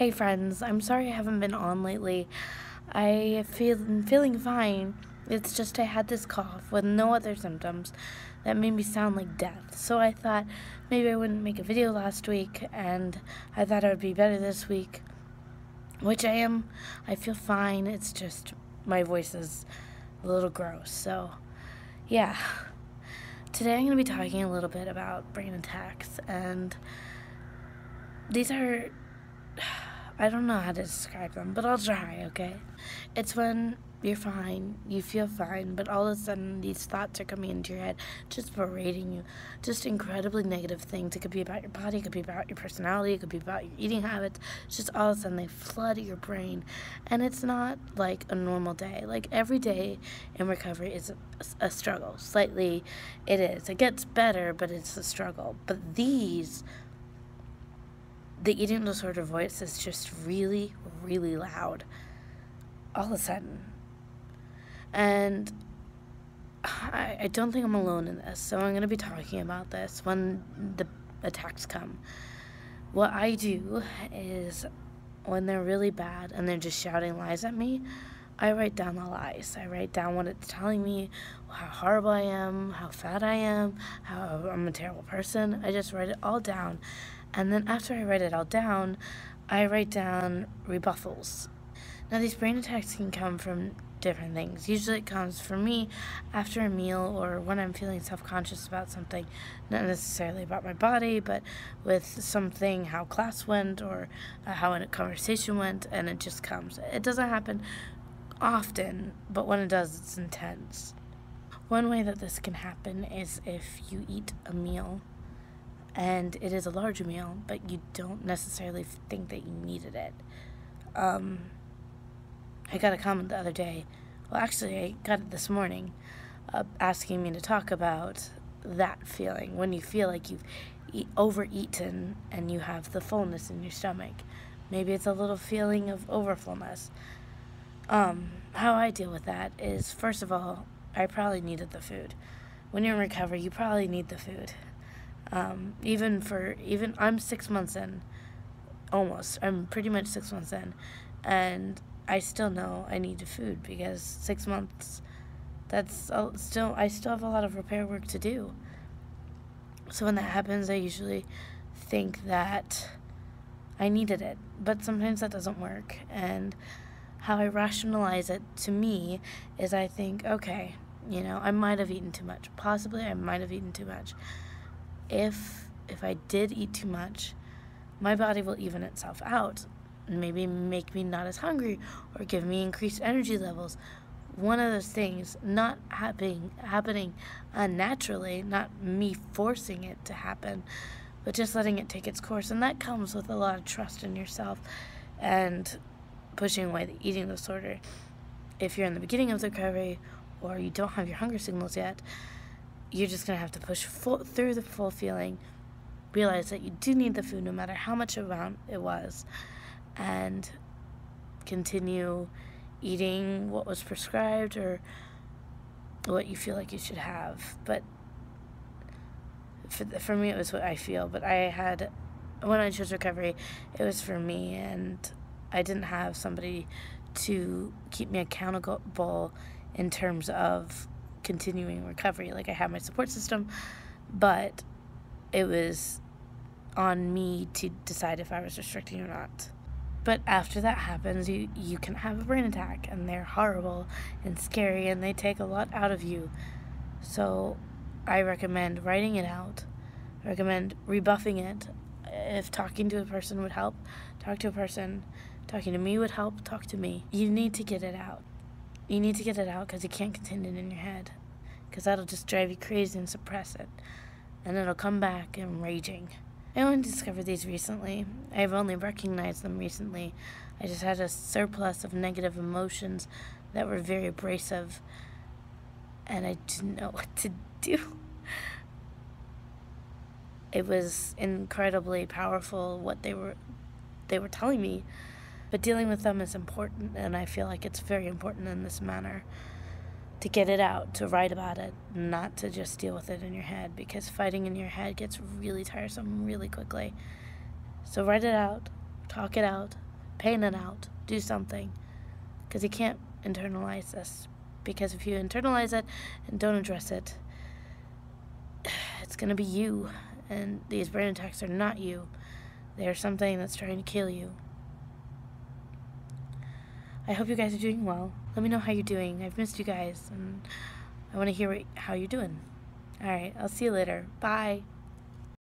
Hey friends, I'm sorry I haven't been on lately. I'm feeling fine. It's just I had this cough with no other symptoms that made me sound like death. So I thought maybe I wouldn't make a video last week, and I thought I would be better this week, which I am. I feel fine. It's just my voice is a little gross. So, yeah. Today I'm going to be talking a little bit about brain attacks, and these are, I don't know how to describe them, but I'll try, okay? It's when you're fine, you feel fine, but all of a sudden these thoughts are coming into your head, just berating you, just incredibly negative things. It could be about your body, it could be about your personality, it could be about your eating habits. It's just all of a sudden they flood your brain, and it's not like a normal day. Like every day in recovery is a struggle. Slightly, it is. It gets better, but it's a struggle. But the eating disorder voice is just really, really loud all of a sudden. And I don't think I'm alone in this, so I'm going to be talking about this when the attacks come. What I do is, when they're really bad and they're just shouting lies at me, I write down the lies. I write down what it's telling me, how horrible I am, how fat I am, how I'm a terrible person. I just write it all down. And then after I write it all down, I write down rebuffals. Now, these brain attacks can come from different things. Usually it comes for me after a meal or when I'm feeling self-conscious about something, not necessarily about my body, but with something, how class went or how a conversation went, and it just comes. It doesn't happen often, but when it does, it's intense. One way that this can happen is if you eat a meal and it is a large meal, but you don't necessarily think that you needed it. I got a comment the other day, well actually I got it this morning, asking me to talk about that feeling, when you feel like you've overeaten and you have the fullness in your stomach. Maybe it's a little feeling of overfullness. How I deal with that is, first of all, I probably needed the food. When you're in recovery, you probably need the food. Even I'm 6 months in, almost. I'm pretty much 6 months in, and I still know I need food because 6 months, I still have a lot of repair work to do. So when that happens, I usually think that I needed it, but sometimes that doesn't work. And how I rationalize it to me is I think, okay, I might have eaten too much. Possibly I might have eaten too much. If I did eat too much, my body will even itself out and maybe make me not as hungry or give me increased energy levels. One of those things not happening unnaturally, not me forcing it to happen, but just letting it take its course. And that comes with a lot of trust in yourself and pushing away the eating disorder. If you're in the beginning of the recovery or you don't have your hunger signals yet, you're just going to have to push through the full feeling, realize that you do need the food no matter how much amount it was, and continue eating what was prescribed or what you feel like you should have. But for me, it was what I feel. But when I chose recovery, it was for me, and I didn't have somebody to keep me accountable in terms of continuing recovery. Like, I had my support system, but it was on me to decide if I was restricting or not. But after that happens, you can have a brain attack, and they're horrible and scary, and they take a lot out of you. So I recommend writing it out. I recommend rebuffing it. If talking to a person would help, talk to a person. Talking to me would help, talk to me. You need to get it out. You need to get it out because you can't contain it in your head, because that'll just drive you crazy and suppress it, and it'll come back and raging. I only discovered these recently. I've only recognized them recently. I just had a surplus of negative emotions that were very abrasive, and I didn't know what to do. It was incredibly powerful what they were telling me, but dealing with them is important, and I feel like it's very important in this manner to get it out, to write about it, not to just deal with it in your head, because fighting in your head gets really tiresome really quickly. So write it out, talk it out, pain it out. Do something. Because you can't internalize this. Because if you internalize it and don't address it, it's going to be you. And these brain attacks are not you. They are something that's trying to kill you. I hope you guys are doing well. Let me know how you're doing. I've missed you guys, and I want to hear how you're doing. Alright, I'll see you later. Bye.